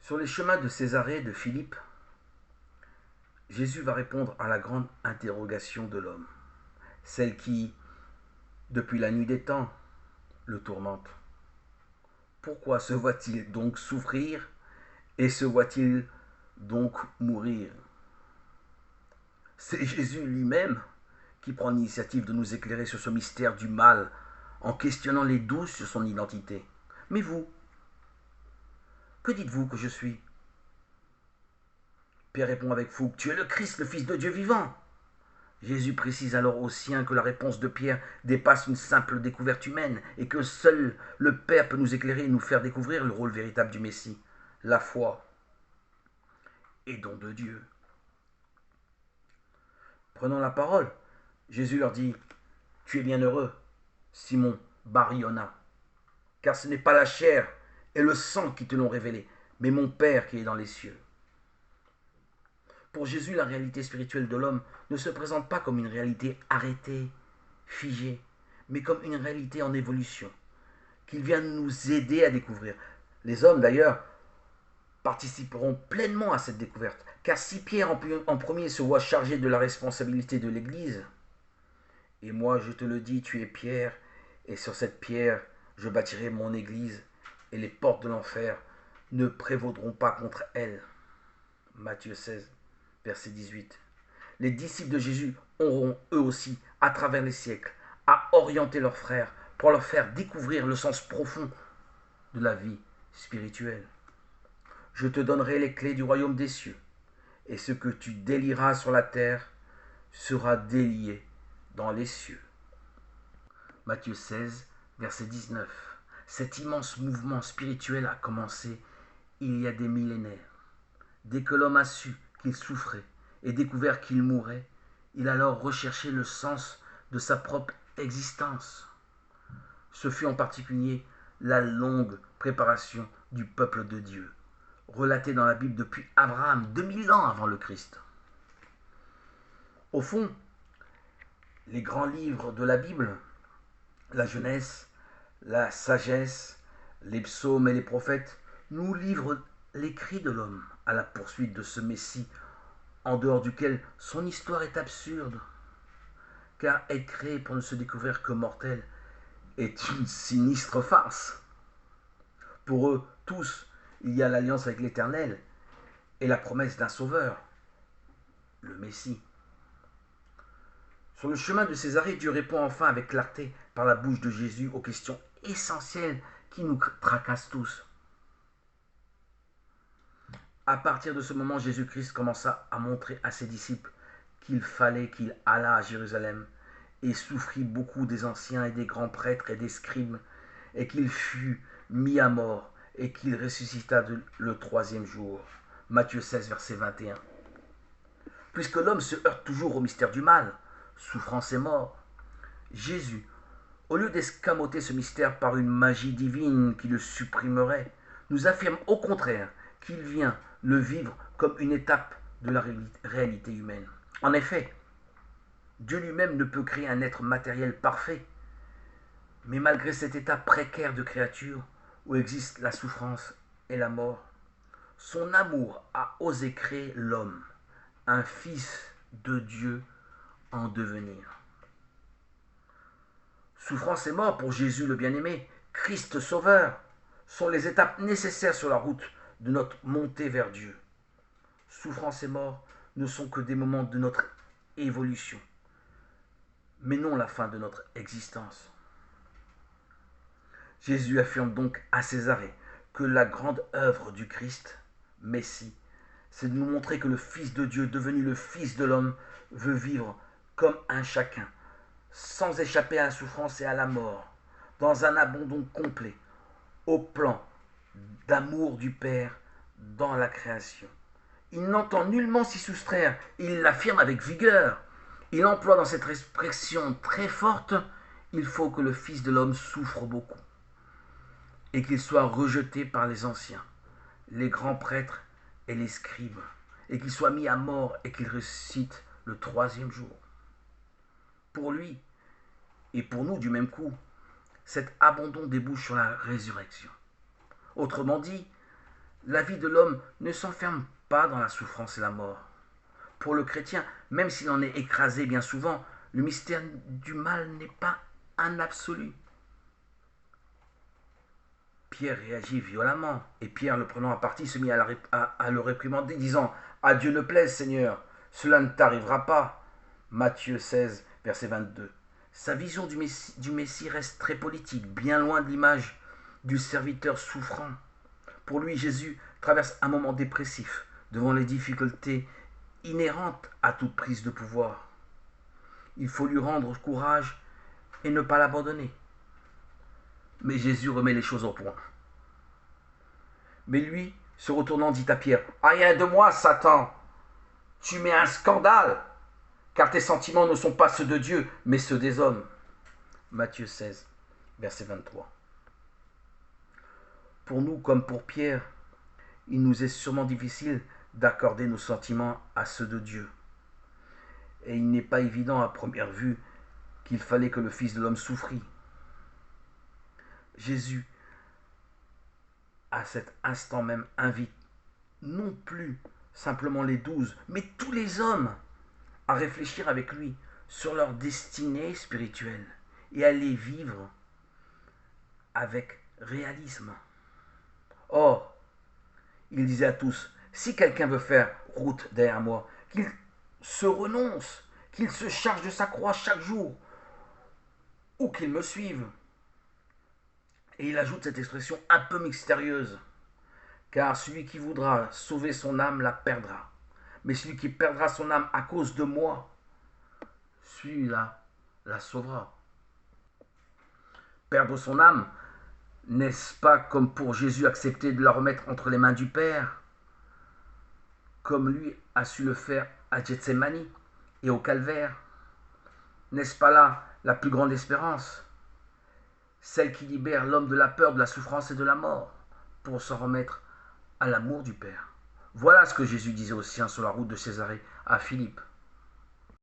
Sur les chemins de Césarée de Philippe, Jésus va répondre à la grande interrogation de l'homme, celle qui, depuis la nuit des temps, le tourmente. Pourquoi se voit-il donc souffrir et se voit-il donc mourir? C'est Jésus lui-même qui prend l'initiative de nous éclairer sur ce mystère du mal en questionnant les doutes sur son identité. Mais vous, que dites-vous que je suis? Pierre répond avec fougue, tu es le Christ, le Fils de Dieu vivant. Jésus précise alors aux siens que la réponse de Pierre dépasse une simple découverte humaine et que seul le Père peut nous éclairer et nous faire découvrir le rôle véritable du Messie, la foi et don de Dieu. Prenant la parole, Jésus leur dit, tu es bien heureux, Simon Bar-Yona, car ce n'est pas la chair et le sang qui te l'ont révélé, mais mon Père qui est dans les cieux. Pour Jésus, la réalité spirituelle de l'homme ne se présente pas comme une réalité arrêtée, figée, mais comme une réalité en évolution, qu'il vient nous aider à découvrir. Les hommes, d'ailleurs, participeront pleinement à cette découverte, car si Pierre en premier se voit chargé de la responsabilité de l'Église, et moi je te le dis, tu es Pierre, et sur cette pierre je bâtirai mon Église, et les portes de l'enfer ne prévaudront pas contre elle. Matthieu 16, verset 18. Les disciples de Jésus auront eux aussi, à travers les siècles, à orienter leurs frères pour leur faire découvrir le sens profond de la vie spirituelle. Je te donnerai les clés du royaume des cieux, et ce que tu délieras sur la terre sera délié dans les cieux. Matthieu 16, verset 19. Cet immense mouvement spirituel a commencé il y a des millénaires. Dès que l'homme a su qu'il souffrait et découvert qu'il mourrait, il a alors recherché le sens de sa propre existence. Ce fut en particulier la longue préparation du peuple de Dieu, relatée dans la Bible depuis Abraham, 2000 ans avant le Christ. Au fond, les grands livres de la Bible, la Genèse, la sagesse, les psaumes et les prophètes, nous livrent l'écrit de l'homme à la poursuite de ce Messie en dehors duquel son histoire est absurde, car être créé pour ne se découvrir que mortel est une sinistre farce. Pour eux tous, il y a l'alliance avec l'Éternel et la promesse d'un sauveur, le Messie. Sur le chemin de Césarée, Dieu répond enfin avec clarté par la bouche de Jésus aux questions essentielles qui nous tracassent tous. À partir de ce moment, Jésus-Christ commença à montrer à ses disciples qu'il fallait qu'il allât à Jérusalem et souffrit beaucoup des anciens et des grands prêtres et des scribes, et qu'il fut mis à mort et qu'il ressuscita le troisième jour. Matthieu 16, verset 21. Puisque l'homme se heurte toujours au mystère du mal, souffrance et mort, Jésus, au lieu d'escamoter ce mystère par une magie divine qui le supprimerait, nous affirme au contraire qu'il vient le vivre comme une étape de la réalité humaine. En effet, Dieu lui-même ne peut créer un être matériel parfait, mais malgré cet état précaire de créature où existe la souffrance et la mort, son amour a osé créer l'homme, un fils de Dieu en devenir. Souffrance et mort pour Jésus le bien-aimé, Christ Sauveur, sont les étapes nécessaires sur la route de notre montée vers Dieu. Souffrance et mort ne sont que des moments de notre évolution, mais non la fin de notre existence. Jésus affirme donc à Césarée que la grande œuvre du Christ, Messie, c'est de nous montrer que le Fils de Dieu, devenu le Fils de l'homme, veut vivre comme un chacun, sans échapper à la souffrance et à la mort, dans un abandon complet, au plan d'amour du Père dans la création. Il n'entend nullement s'y soustraire, il l'affirme avec vigueur. Il emploie dans cette expression très forte, il faut que le Fils de l'homme souffre beaucoup, et qu'il soit rejeté par les anciens, les grands prêtres et les scribes, et qu'il soit mis à mort et qu'il ressuscite le troisième jour. Pour lui, et pour nous du même coup, cet abandon débouche sur la résurrection. Autrement dit, La vie de l'homme ne s'enferme pas dans la souffrance et la mort. Pour le chrétien, même s'il en est écrasé bien souvent, le mystère du mal n'est pas un absolu. Pierre réagit violemment, et Pierre, le prenant à partie, se mit à le réprimander, disant « À Dieu ne plaise, Seigneur, cela ne t'arrivera pas. » Matthieu 16, verset 22. Sa vision du Messie reste très politique, bien loin de l'image du serviteur souffrant. Pour lui, Jésus traverse un moment dépressif devant les difficultés inhérentes à toute prise de pouvoir. Il faut lui rendre courage et ne pas l'abandonner. Mais Jésus remet les choses au point. Mais lui, se retournant, dit à Pierre, « Rien de moi, Satan! Tu mets un scandale, car tes sentiments ne sont pas ceux de Dieu, mais ceux des hommes. » Matthieu 16, verset 23. Pour nous, comme pour Pierre, il nous est sûrement difficile d'accorder nos sentiments à ceux de Dieu. Et il n'est pas évident à première vue qu'il fallait que le Fils de l'homme souffrit. Jésus, à cet instant même, invite non plus simplement les 12, mais tous les hommes à réfléchir avec lui sur leur destinée spirituelle et à les vivre avec réalisme. Or, il disait à tous, si quelqu'un veut faire route derrière moi, qu'il se renonce, qu'il se charge de sa croix chaque jour, ou qu'il me suive. Et il ajoute cette expression un peu mystérieuse, car celui qui voudra sauver son âme la perdra. Mais celui qui perdra son âme à cause de moi, celui-là la sauvera. Perdre son âme, n'est-ce pas comme pour Jésus accepter de la remettre entre les mains du Père, comme lui a su le faire à Gethsémani et au Calvaire? N'est-ce pas là la plus grande espérance, celle qui libère l'homme de la peur, de la souffrance et de la mort, pour s'en remettre à l'amour du Père? Voilà ce que Jésus disait aux siens sur la route de Césarée à Philippe.